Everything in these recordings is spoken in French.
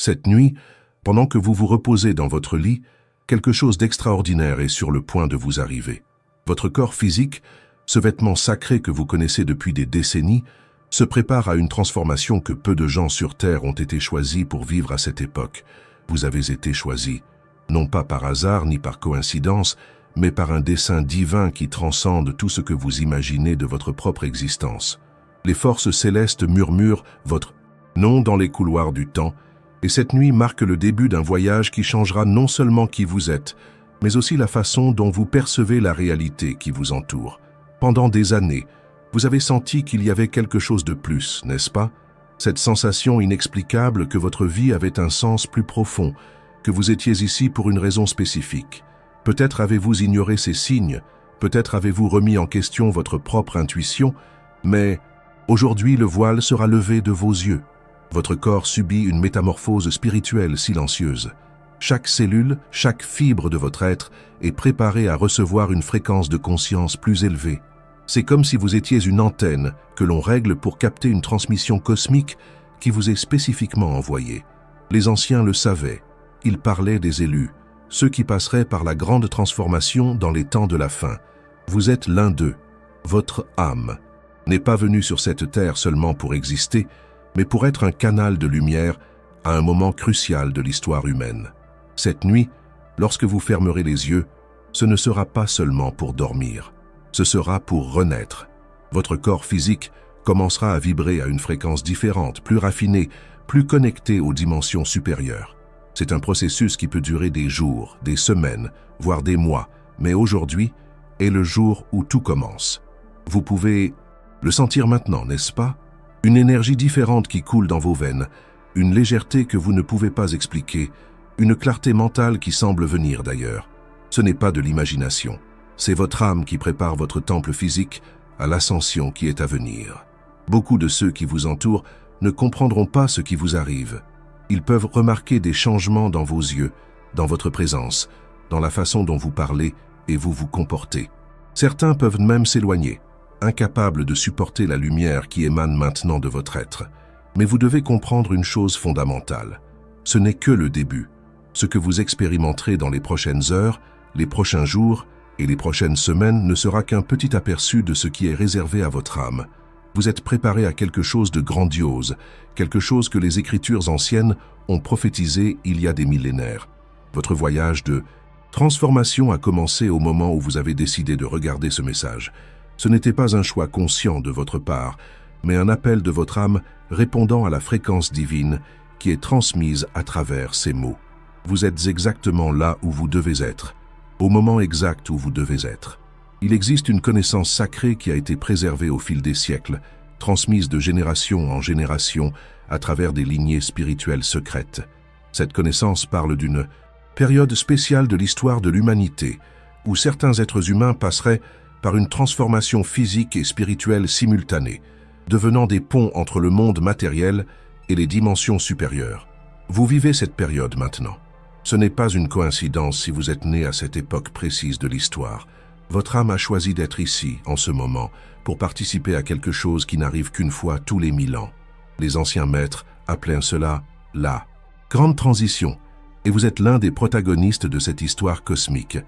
Cette nuit, pendant que vous vous reposez dans votre lit, quelque chose d'extraordinaire est sur le point de vous arriver. Votre corps physique, ce vêtement sacré que vous connaissez depuis des décennies, se prépare à une transformation que peu de gens sur Terre ont été choisis pour vivre à cette époque. Vous avez été choisis, non pas par hasard ni par coïncidence, mais par un dessein divin qui transcende tout ce que vous imaginez de votre propre existence. Les forces célestes murmurent votre nom dans les couloirs du temps, et cette nuit marque le début d'un voyage qui changera non seulement qui vous êtes, mais aussi la façon dont vous percevez la réalité qui vous entoure. Pendant des années, vous avez senti qu'il y avait quelque chose de plus, n'est-ce pas? Cette sensation inexplicable que votre vie avait un sens plus profond, que vous étiez ici pour une raison spécifique. Peut-être avez-vous ignoré ces signes, peut-être avez-vous remis en question votre propre intuition, mais aujourd'hui le voile sera levé de vos yeux. Votre corps subit une métamorphose spirituelle silencieuse. Chaque cellule, chaque fibre de votre être est préparée à recevoir une fréquence de conscience plus élevée. C'est comme si vous étiez une antenne que l'on règle pour capter une transmission cosmique qui vous est spécifiquement envoyée. Les anciens le savaient. Ils parlaient des élus, ceux qui passeraient par la grande transformation dans les temps de la fin. Vous êtes l'un d'eux. Votre âme n'est pas venue sur cette terre seulement pour exister, mais pour être un canal de lumière à un moment crucial de l'histoire humaine. Cette nuit, lorsque vous fermerez les yeux, ce ne sera pas seulement pour dormir. Ce sera pour renaître. Votre corps physique commencera à vibrer à une fréquence différente, plus raffinée, plus connectée aux dimensions supérieures. C'est un processus qui peut durer des jours, des semaines, voire des mois, mais aujourd'hui est le jour où tout commence. Vous pouvez le sentir maintenant, n'est-ce pas? Une énergie différente qui coule dans vos veines, une légèreté que vous ne pouvez pas expliquer, une clarté mentale qui semble venir d'ailleurs. Ce n'est pas de l'imagination. C'est votre âme qui prépare votre temple physique à l'ascension qui est à venir. Beaucoup de ceux qui vous entourent ne comprendront pas ce qui vous arrive. Ils peuvent remarquer des changements dans vos yeux, dans votre présence, dans la façon dont vous parlez et vous vous comportez. Certains peuvent même s'éloigner, incapables de supporter la lumière qui émane maintenant de votre être. Mais vous devez comprendre une chose fondamentale. Ce n'est que le début. Ce que vous expérimenterez dans les prochaines heures, les prochains jours et les prochaines semaines ne sera qu'un petit aperçu de ce qui est réservé à votre âme. Vous êtes préparé à quelque chose de grandiose, quelque chose que les Écritures anciennes ont prophétisé il y a des millénaires. Votre voyage de transformation a commencé au moment où vous avez décidé de regarder ce message. Ce n'était pas un choix conscient de votre part, mais un appel de votre âme répondant à la fréquence divine qui est transmise à travers ces mots. Vous êtes exactement là où vous devez être, au moment exact où vous devez être. Il existe une connaissance sacrée qui a été préservée au fil des siècles, transmise de génération en génération à travers des lignées spirituelles secrètes. Cette connaissance parle d'une période spéciale de l'histoire de l'humanité, où certains êtres humains passeraient par une transformation physique et spirituelle simultanée, devenant des ponts entre le monde matériel et les dimensions supérieures. Vous vivez cette période maintenant. Ce n'est pas une coïncidence si vous êtes né à cette époque précise de l'histoire. Votre âme a choisi d'être ici, en ce moment, pour participer à quelque chose qui n'arrive qu'une fois tous les 1000 ans. Les anciens maîtres appelaient cela la grande transition, et vous êtes l'un des protagonistes de cette histoire cosmique.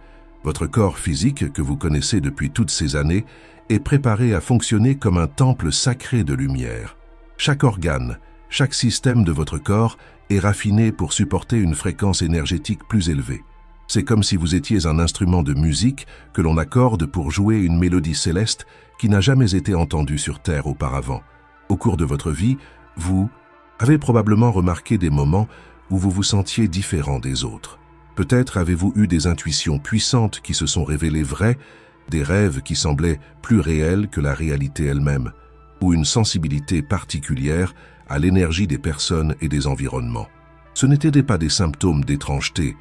Votre corps physique, que vous connaissez depuis toutes ces années, est préparé à fonctionner comme un temple sacré de lumière. Chaque organe, chaque système de votre corps est raffiné pour supporter une fréquence énergétique plus élevée. C'est comme si vous étiez un instrument de musique que l'on accorde pour jouer une mélodie céleste qui n'a jamais été entendue sur Terre auparavant. Au cours de votre vie, vous avez probablement remarqué des moments où vous vous sentiez différent des autres. Peut-être avez-vous eu des intuitions puissantes qui se sont révélées vraies, des rêves qui semblaient plus réels que la réalité elle-même, ou une sensibilité particulière à l'énergie des personnes et des environnements. Ce n'étaient pas des symptômes d'étrangeté,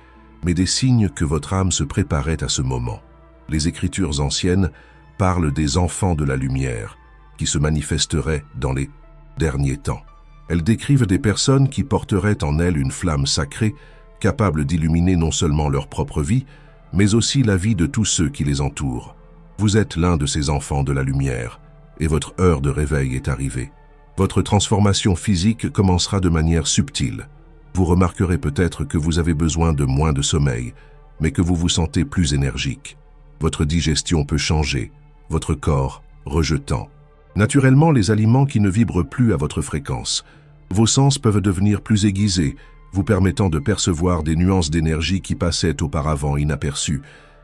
mais des signes que votre âme se préparait à ce moment. Les Écritures anciennes parlent des enfants de la lumière, qui se manifesteraient dans les derniers temps. Elles décrivent des personnes qui porteraient en elles une flamme sacrée, capable d'illuminer non seulement leur propre vie, mais aussi la vie de tous ceux qui les entourent. Vous êtes l'un de ces enfants de la lumière, et votre heure de réveil est arrivée. Votre transformation physique commencera de manière subtile. Vous remarquerez peut-être que vous avez besoin de moins de sommeil, mais que vous vous sentez plus énergique. Votre digestion peut changer, votre corps rejetant naturellement les aliments qui ne vibrent plus à votre fréquence. Vos sens peuvent devenir plus aiguisés, vous permettant de percevoir des nuances d'énergie qui passaient auparavant inaperçues.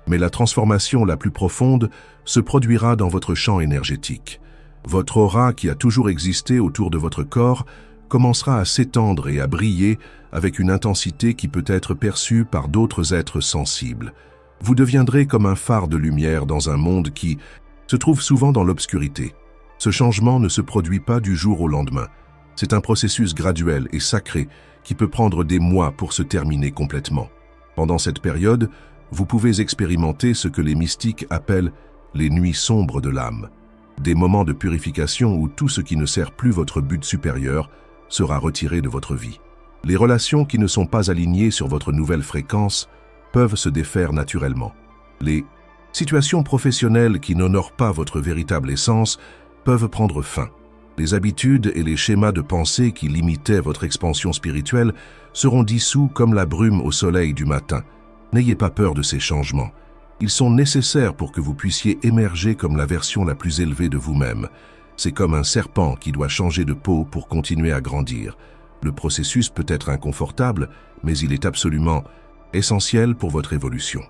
Mais la transformation la plus profonde se produira dans votre champ énergétique. Votre aura qui a toujours existé autour de votre corps commencera à s'étendre et à briller avec une intensité qui peut être perçue par d'autres êtres sensibles. Vous deviendrez comme un phare de lumière dans un monde qui se trouve souvent dans l'obscurité. Ce changement ne se produit pas du jour au lendemain. C'est un processus graduel et sacré qui peut prendre des mois pour se terminer complètement. Pendant cette période, vous pouvez expérimenter ce que les mystiques appellent les nuits sombres de l'âme, des moments de purification où tout ce qui ne sert plus votre but supérieur sera retiré de votre vie. Les relations qui ne sont pas alignées sur votre nouvelle fréquence peuvent se défaire naturellement. Les situations professionnelles qui n'honorent pas votre véritable essence peuvent prendre fin. Les habitudes et les schémas de pensée qui limitaient votre expansion spirituelle seront dissous comme la brume au soleil du matin. N'ayez pas peur de ces changements. Ils sont nécessaires pour que vous puissiez émerger comme la version la plus élevée de vous-même. C'est comme un serpent qui doit changer de peau pour continuer à grandir. Le processus peut être inconfortable, mais il est absolument essentiel pour votre évolution.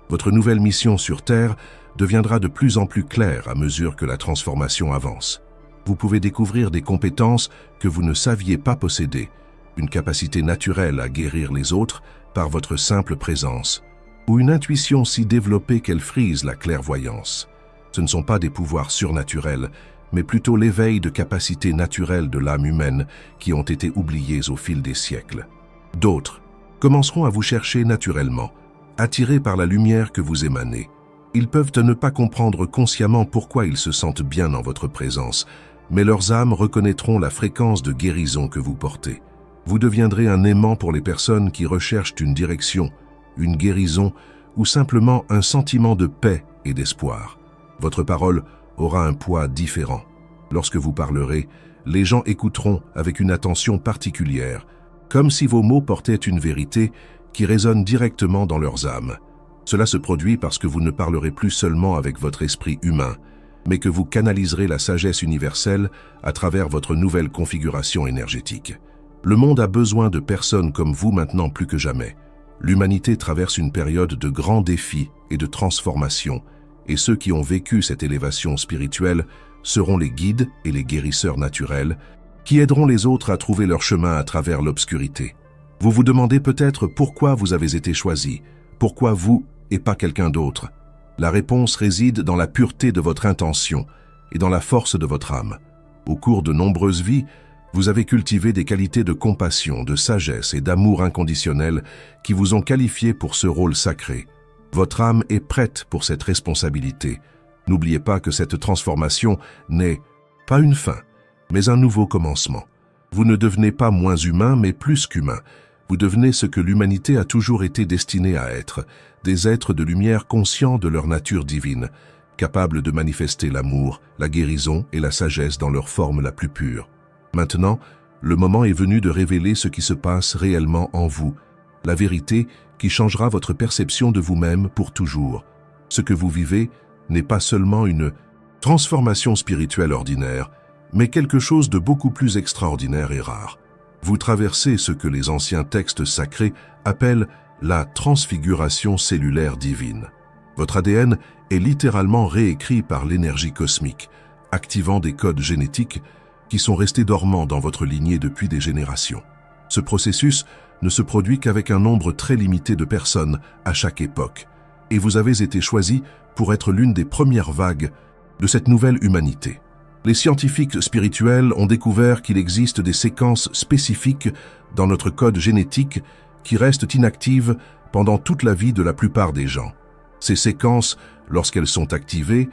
Votre nouvelle mission sur Terre deviendra de plus en plus claire à mesure que la transformation avance. Vous pouvez découvrir des compétences que vous ne saviez pas posséder, une capacité naturelle à guérir les autres par votre simple présence, ou une intuition si développée qu'elle frise la clairvoyance. Ce ne sont pas des pouvoirs surnaturels, mais plutôt l'éveil de capacités naturelles de l'âme humaine qui ont été oubliées au fil des siècles. D'autres commenceront à vous chercher naturellement, attirés par la lumière que vous émanez. Ils peuvent ne pas comprendre consciemment pourquoi ils se sentent bien en votre présence, mais leurs âmes reconnaîtront la fréquence de guérison que vous portez. Vous deviendrez un aimant pour les personnes qui recherchent une direction, une guérison ou simplement un sentiment de paix et d'espoir. Votre parole aura un poids différent. Lorsque vous parlerez, les gens écouteront avec une attention particulière, comme si vos mots portaient une vérité qui résonne directement dans leurs âmes. Cela se produit parce que vous ne parlerez plus seulement avec votre esprit humain, mais que vous canaliserez la sagesse universelle à travers votre nouvelle configuration énergétique. Le monde a besoin de personnes comme vous maintenant plus que jamais. L'humanité traverse une période de grands défis et de transformation, et ceux qui ont vécu cette élévation spirituelle seront les guides et les guérisseurs naturels qui aideront les autres à trouver leur chemin à travers l'obscurité. Vous vous demandez peut-être pourquoi vous avez été choisi, pourquoi vous et pas quelqu'un d'autre. La réponse réside dans la pureté de votre intention et dans la force de votre âme. Au cours de nombreuses vies, vous avez cultivé des qualités de compassion, de sagesse et d'amour inconditionnel qui vous ont qualifié pour ce rôle sacré. Votre âme est prête pour cette responsabilité. N'oubliez pas que cette transformation n'est pas une fin, mais un nouveau commencement. Vous ne devenez pas moins humain, mais plus qu'humain. Vous devenez ce que l'humanité a toujours été destinée à être, des êtres de lumière conscients de leur nature divine, capables de manifester l'amour, la guérison et la sagesse dans leur forme la plus pure. Maintenant, le moment est venu de révéler ce qui se passe réellement en vous, la vérité qui changera votre perception de vous-même pour toujours. Ce que vous vivez n'est pas seulement une transformation spirituelle ordinaire, mais quelque chose de beaucoup plus extraordinaire et rare. Vous traversez ce que les anciens textes sacrés appellent la transfiguration cellulaire divine. Votre ADN est littéralement réécrit par l'énergie cosmique, activant des codes génétiques qui sont restés dormants dans votre lignée depuis des générations. Ce processus ne se produit qu'avec un nombre très limité de personnes à chaque époque, et vous avez été choisi pour être l'une des premières vagues de cette nouvelle humanité. Les scientifiques spirituels ont découvert qu'il existe des séquences spécifiques dans notre code génétique qui restent inactives pendant toute la vie de la plupart des gens. Ces séquences, lorsqu'elles sont activées,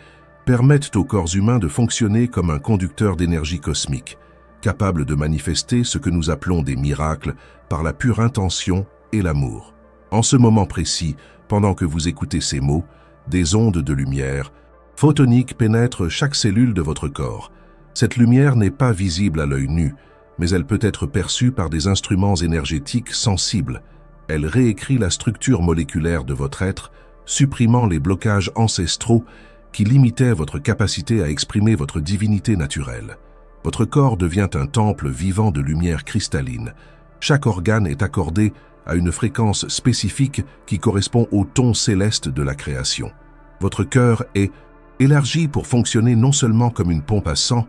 permettent au corps humain de fonctionner comme un conducteur d'énergie cosmique, capable de manifester ce que nous appelons des miracles par la pure intention et l'amour. En ce moment précis, pendant que vous écoutez ces mots, des ondes de lumière photoniques pénètrent chaque cellule de votre corps. Cette lumière n'est pas visible à l'œil nu, mais elle peut être perçue par des instruments énergétiques sensibles. Elle réécrit la structure moléculaire de votre être, supprimant les blocages ancestraux qui limitaient votre capacité à exprimer votre divinité naturelle. Votre corps devient un temple vivant de lumière cristalline. Chaque organe est accordé à une fréquence spécifique qui correspond au ton céleste de la création. Votre cœur est élargi pour fonctionner non seulement comme une pompe à sang,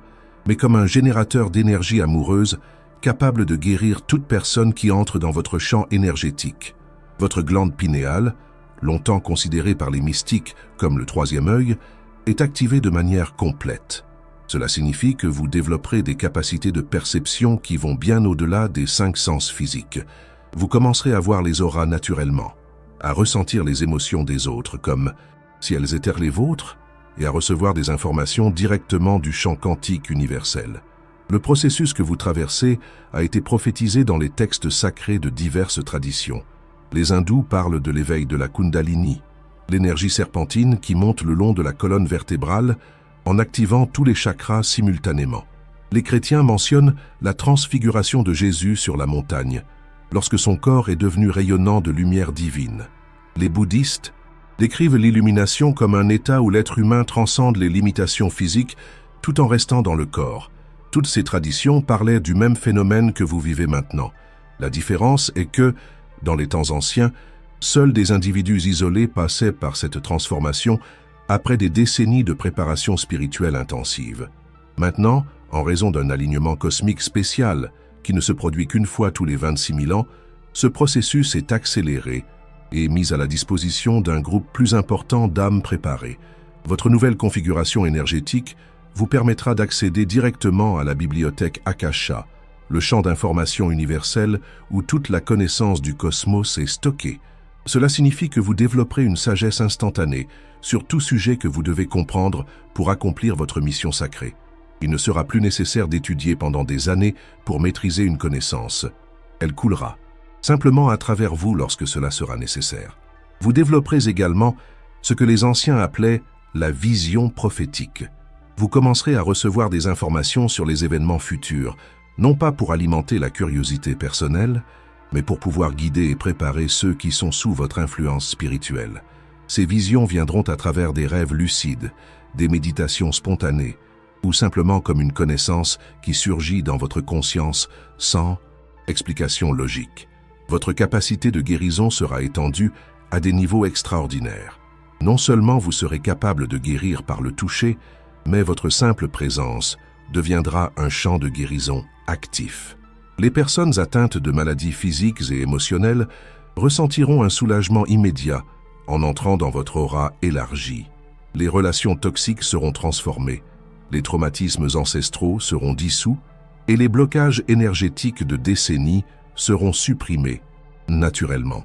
mais comme un générateur d'énergie amoureuse capable de guérir toute personne qui entre dans votre champ énergétique. Votre glande pinéale, longtemps considérée par les mystiques comme le troisième œil, est activée de manière complète. Cela signifie que vous développerez des capacités de perception qui vont bien au-delà des 5 sens physiques. Vous commencerez à voir les auras naturellement, à ressentir les émotions des autres comme si elles étaient les vôtres et à recevoir des informations directement du champ quantique universel. Le processus que vous traversez a été prophétisé dans les textes sacrés de diverses traditions. Les hindous parlent de l'éveil de la Kundalini, l'énergie serpentine qui monte le long de la colonne vertébrale en activant tous les chakras simultanément. Les chrétiens mentionnent la transfiguration de Jésus sur la montagne, lorsque son corps est devenu rayonnant de lumière divine. Les bouddhistes décrivent l'illumination comme un état où l'être humain transcende les limitations physiques tout en restant dans le corps. Toutes ces traditions parlaient du même phénomène que vous vivez maintenant. La différence est que, dans les temps anciens, seuls des individus isolés passaient par cette transformation après des décennies de préparation spirituelle intensive. Maintenant, en raison d'un alignement cosmique spécial qui ne se produit qu'une fois tous les 26 000 ans, ce processus est accéléré et mis à la disposition d'un groupe plus important d'âmes préparées. Votre nouvelle configuration énergétique vous permettra d'accéder directement à la bibliothèque Akasha, le champ d'information universel où toute la connaissance du cosmos est stockée. Cela signifie que vous développerez une sagesse instantanée sur tout sujet que vous devez comprendre pour accomplir votre mission sacrée. Il ne sera plus nécessaire d'étudier pendant des années pour maîtriser une connaissance. Elle coulera simplement à travers vous lorsque cela sera nécessaire. Vous développerez également ce que les anciens appelaient la vision prophétique. Vous commencerez à recevoir des informations sur les événements futurs, non pas pour alimenter la curiosité personnelle, mais pour pouvoir guider et préparer ceux qui sont sous votre influence spirituelle. Ces visions viendront à travers des rêves lucides, des méditations spontanées, ou simplement comme une connaissance qui surgit dans votre conscience sans explication logique. Votre capacité de guérison sera étendue à des niveaux extraordinaires. Non seulement vous serez capable de guérir par le toucher, mais votre simple présence deviendra un champ de guérison actif. Les personnes atteintes de maladies physiques et émotionnelles ressentiront un soulagement immédiat en entrant dans votre aura élargie. Les relations toxiques seront transformées, les traumatismes ancestraux seront dissous et les blocages énergétiques de décennies seront supprimés naturellement.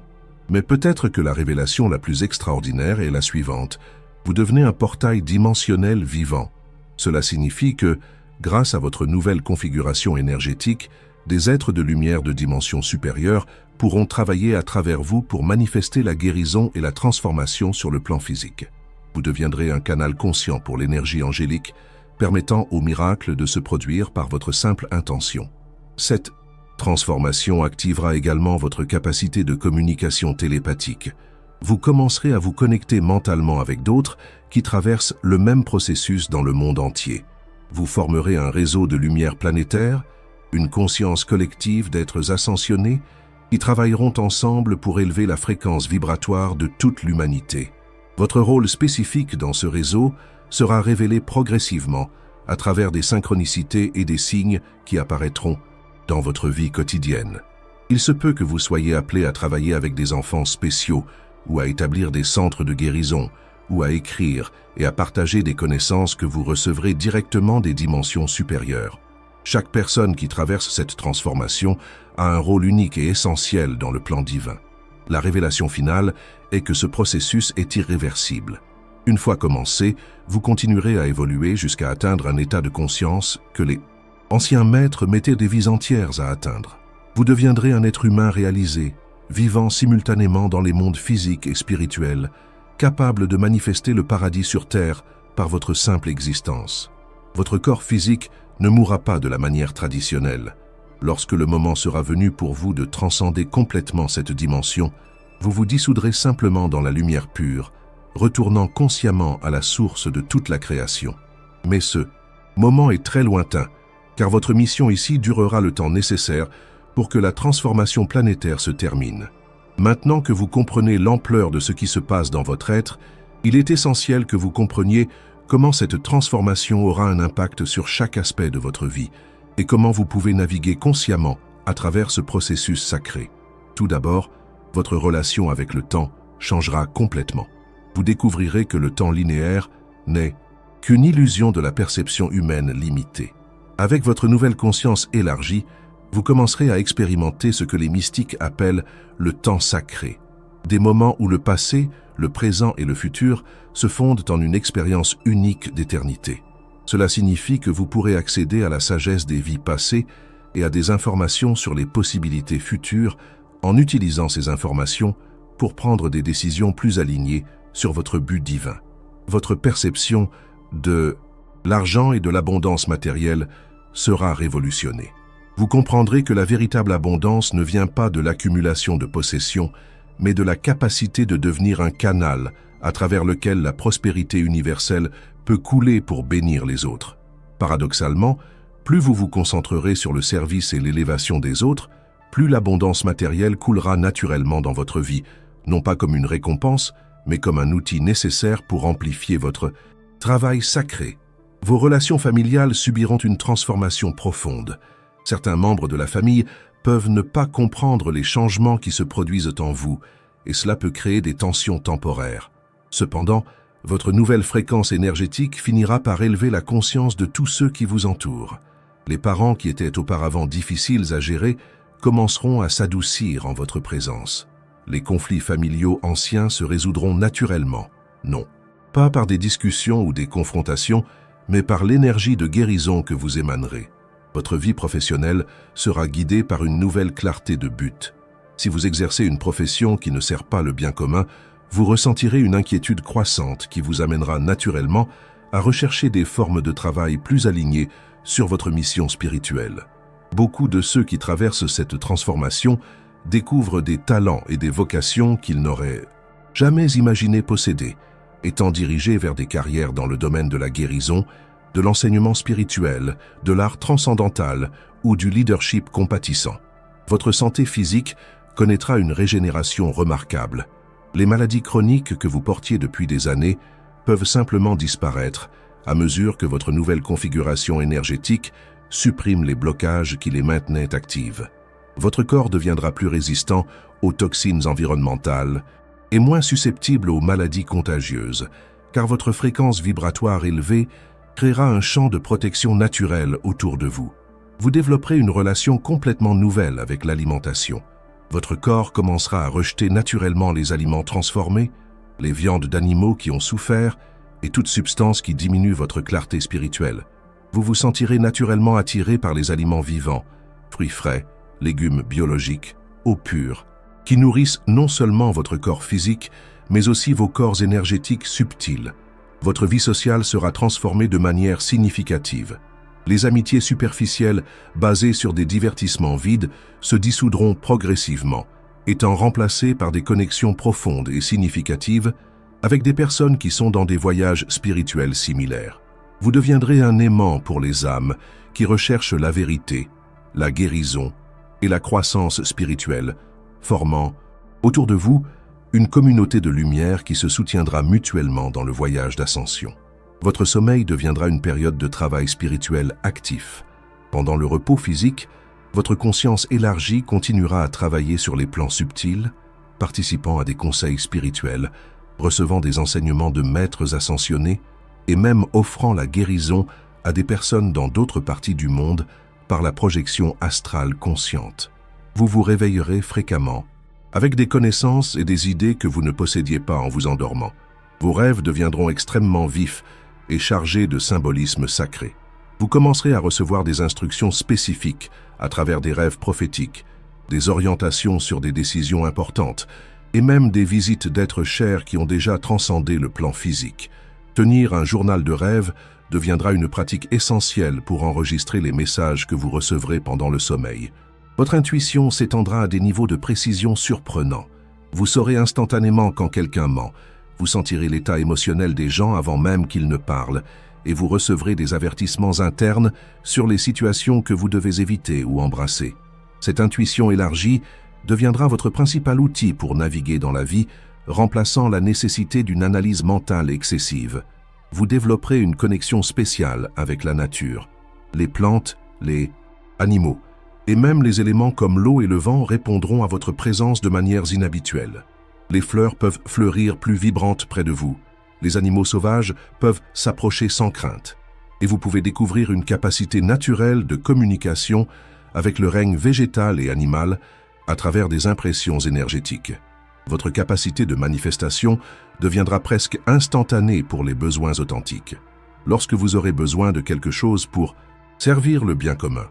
Mais peut-être que la révélation la plus extraordinaire est la suivante. Vous devenez un portail dimensionnel vivant. Cela signifie que, grâce à votre nouvelle configuration énergétique, des êtres de lumière de dimension supérieure pourront travailler à travers vous pour manifester la guérison et la transformation sur le plan physique. Vous deviendrez un canal conscient pour l'énergie angélique, permettant au miracle de se produire par votre simple intention. Cette transformation activera également votre capacité de communication télépathique. Vous commencerez à vous connecter mentalement avec d'autres qui traversent le même processus dans le monde entier. Vous formerez un réseau de lumière planétaire, une conscience collective d'êtres ascensionnés qui travailleront ensemble pour élever la fréquence vibratoire de toute l'humanité. Votre rôle spécifique dans ce réseau sera révélé progressivement à travers des synchronicités et des signes qui apparaîtront dans votre vie quotidienne. Il se peut que vous soyez appelé à travailler avec des enfants spéciaux ou à établir des centres de guérison ou à écrire et à partager des connaissances que vous recevrez directement des dimensions supérieures. Chaque personne qui traverse cette transformation a un rôle unique et essentiel dans le plan divin. La révélation finale est que ce processus est irréversible. Une fois commencé, vous continuerez à évoluer jusqu'à atteindre un état de conscience que les anciens maîtres mettaient des vies entières à atteindre. Vous deviendrez un être humain réalisé, vivant simultanément dans les mondes physiques et spirituels, capable de manifester le paradis sur terre par votre simple existence. Votre corps physique ne mourra pas de la manière traditionnelle. Lorsque le moment sera venu pour vous de transcender complètement cette dimension, vous vous dissoudrez simplement dans la lumière pure, retournant consciemment à la source de toute la création. Mais ce moment est très lointain, car votre mission ici durera le temps nécessaire pour que la transformation planétaire se termine. Maintenant que vous comprenez l'ampleur de ce qui se passe dans votre être, il est essentiel que vous compreniez comment cette transformation aura un impact sur chaque aspect de votre vie et comment vous pouvez naviguer consciemment à travers ce processus sacré. Tout d'abord, votre relation avec le temps changera complètement. Vous découvrirez que le temps linéaire n'est qu'une illusion de la perception humaine limitée. Avec votre nouvelle conscience élargie, vous commencerez à expérimenter ce que les mystiques appellent le temps sacré. Des moments où le passé, le présent et le futur se fondent en une expérience unique d'éternité. Cela signifie que vous pourrez accéder à la sagesse des vies passées et à des informations sur les possibilités futures en utilisant ces informations pour prendre des décisions plus alignées sur votre but divin. Votre perception de l'argent et de l'abondance matérielle sera révolutionnée. Vous comprendrez que la véritable abondance ne vient pas de l'accumulation de possessions, mais de la capacité de devenir un canal à travers lequel la prospérité universelle peut couler pour bénir les autres. Paradoxalement, plus vous vous concentrerez sur le service et l'élévation des autres, plus l'abondance matérielle coulera naturellement dans votre vie, non pas comme une récompense, mais comme un outil nécessaire pour amplifier votre travail sacré. Vos relations familiales subiront une transformation profonde. Certains membres de la famille peuvent ne pas comprendre les changements qui se produisent en vous, et cela peut créer des tensions temporaires. Cependant, votre nouvelle fréquence énergétique finira par élever la conscience de tous ceux qui vous entourent. Les parents qui étaient auparavant difficiles à gérer commenceront à s'adoucir en votre présence. Les conflits familiaux anciens se résoudront naturellement. Non, pas par des discussions ou des confrontations, mais par l'énergie de guérison que vous émanerez. Votre vie professionnelle sera guidée par une nouvelle clarté de but. Si vous exercez une profession qui ne sert pas le bien commun, vous ressentirez une inquiétude croissante qui vous amènera naturellement à rechercher des formes de travail plus alignées sur votre mission spirituelle. Beaucoup de ceux qui traversent cette transformation découvrent des talents et des vocations qu'ils n'auraient jamais imaginé posséder, étant dirigés vers des carrières dans le domaine de la guérison, de l'enseignement spirituel, de l'art transcendantal ou du leadership compatissant. Votre santé physique connaîtra une régénération remarquable. Les maladies chroniques que vous portiez depuis des années peuvent simplement disparaître à mesure que votre nouvelle configuration énergétique supprime les blocages qui les maintenaient actives. Votre corps deviendra plus résistant aux toxines environnementales et moins susceptible aux maladies contagieuses, car votre fréquence vibratoire élevée créera un champ de protection naturelle autour de vous. Vous développerez une relation complètement nouvelle avec l'alimentation. Votre corps commencera à rejeter naturellement les aliments transformés, les viandes d'animaux qui ont souffert et toute substance qui diminue votre clarté spirituelle. Vous vous sentirez naturellement attiré par les aliments vivants, fruits frais, légumes biologiques, eau pure, qui nourrissent non seulement votre corps physique, mais aussi vos corps énergétiques subtils. Votre vie sociale sera transformée de manière significative. Les amitiés superficielles, basées sur des divertissements vides, se dissoudront progressivement, étant remplacées par des connexions profondes et significatives avec des personnes qui sont dans des voyages spirituels similaires. Vous deviendrez un aimant pour les âmes qui recherchent la vérité, la guérison et la croissance spirituelle, formant, autour de vous, une communauté de lumière qui se soutiendra mutuellement dans le voyage d'ascension. Votre sommeil deviendra une période de travail spirituel actif. Pendant le repos physique, votre conscience élargie continuera à travailler sur les plans subtils, participant à des conseils spirituels, recevant des enseignements de maîtres ascensionnés et même offrant la guérison à des personnes dans d'autres parties du monde par la projection astrale consciente. Vous vous réveillerez fréquemment, avec des connaissances et des idées que vous ne possédiez pas en vous endormant. Vos rêves deviendront extrêmement vifs et chargés de symbolisme sacré. Vous commencerez à recevoir des instructions spécifiques à travers des rêves prophétiques, des orientations sur des décisions importantes et même des visites d'êtres chers qui ont déjà transcendé le plan physique. Tenir un journal de rêves deviendra une pratique essentielle pour enregistrer les messages que vous recevrez pendant le sommeil. Votre intuition s'étendra à des niveaux de précision surprenants. Vous saurez instantanément quand quelqu'un ment. Vous sentirez l'état émotionnel des gens avant même qu'ils ne parlent, et vous recevrez des avertissements internes sur les situations que vous devez éviter ou embrasser. Cette intuition élargie deviendra votre principal outil pour naviguer dans la vie, remplaçant la nécessité d'une analyse mentale excessive. Vous développerez une connexion spéciale avec la nature. Les plantes, les animaux, et même les éléments comme l'eau et le vent répondront à votre présence de manières inhabituelles. Les fleurs peuvent fleurir plus vibrantes près de vous. Les animaux sauvages peuvent s'approcher sans crainte. Et vous pouvez découvrir une capacité naturelle de communication avec le règne végétal et animal à travers des impressions énergétiques. Votre capacité de manifestation deviendra presque instantanée pour les besoins authentiques. Lorsque vous aurez besoin de quelque chose pour servir le bien commun,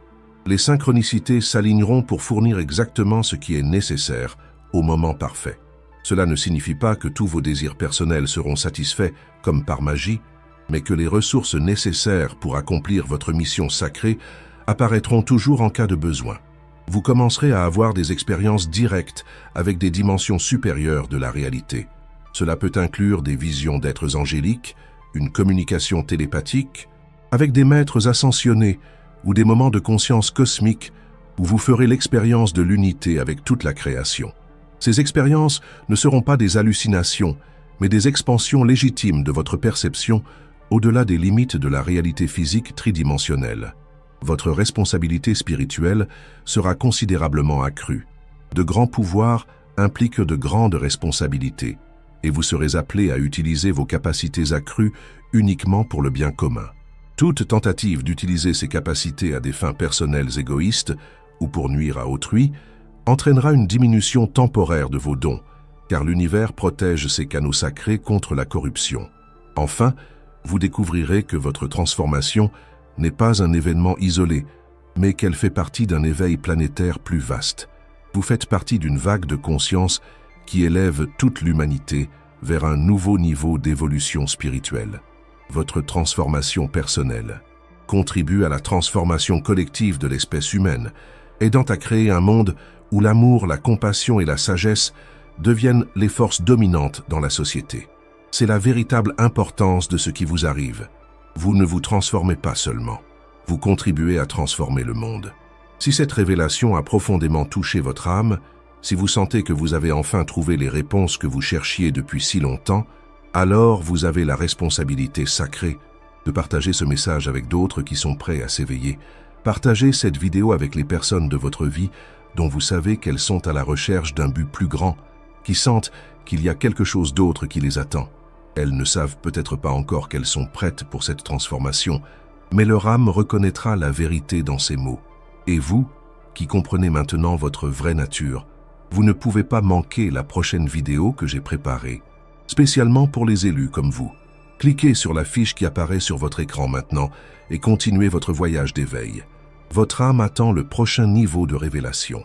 les synchronicités s'aligneront pour fournir exactement ce qui est nécessaire au moment parfait. Cela ne signifie pas que tous vos désirs personnels seront satisfaits comme par magie, mais que les ressources nécessaires pour accomplir votre mission sacrée apparaîtront toujours en cas de besoin. Vous commencerez à avoir des expériences directes avec des dimensions supérieures de la réalité. Cela peut inclure des visions d'êtres angéliques, une communication télépathique, avec des maîtres ascensionnés ou des moments de conscience cosmique où vous ferez l'expérience de l'unité avec toute la création. Ces expériences ne seront pas des hallucinations, mais des expansions légitimes de votre perception au-delà des limites de la réalité physique tridimensionnelle. Votre responsabilité spirituelle sera considérablement accrue. De grands pouvoirs impliquent de grandes responsabilités, et vous serez appelé à utiliser vos capacités accrues uniquement pour le bien commun. Toute tentative d'utiliser ces capacités à des fins personnelles égoïstes ou pour nuire à autrui entraînera une diminution temporaire de vos dons, car l'univers protège ses canaux sacrés contre la corruption. Enfin, vous découvrirez que votre transformation n'est pas un événement isolé, mais qu'elle fait partie d'un éveil planétaire plus vaste. Vous faites partie d'une vague de conscience qui élève toute l'humanité vers un nouveau niveau d'évolution spirituelle. Votre transformation personnelle contribue à la transformation collective de l'espèce humaine, aidant à créer un monde où l'amour, la compassion et la sagesse deviennent les forces dominantes dans la société. C'est la véritable importance de ce qui vous arrive. Vous ne vous transformez pas seulement, vous contribuez à transformer le monde. Si cette révélation a profondément touché votre âme, si vous sentez que vous avez enfin trouvé les réponses que vous cherchiez depuis si longtemps, alors vous avez la responsabilité sacrée de partager ce message avec d'autres qui sont prêts à s'éveiller. Partagez cette vidéo avec les personnes de votre vie dont vous savez qu'elles sont à la recherche d'un but plus grand, qui sentent qu'il y a quelque chose d'autre qui les attend. Elles ne savent peut-être pas encore qu'elles sont prêtes pour cette transformation, mais leur âme reconnaîtra la vérité dans ces mots. Et vous, qui comprenez maintenant votre vraie nature, vous ne pouvez pas manquer la prochaine vidéo que j'ai préparée, spécialement pour les élus comme vous. Cliquez sur la fiche qui apparaît sur votre écran maintenant et continuez votre voyage d'éveil. Votre âme attend le prochain niveau de révélation.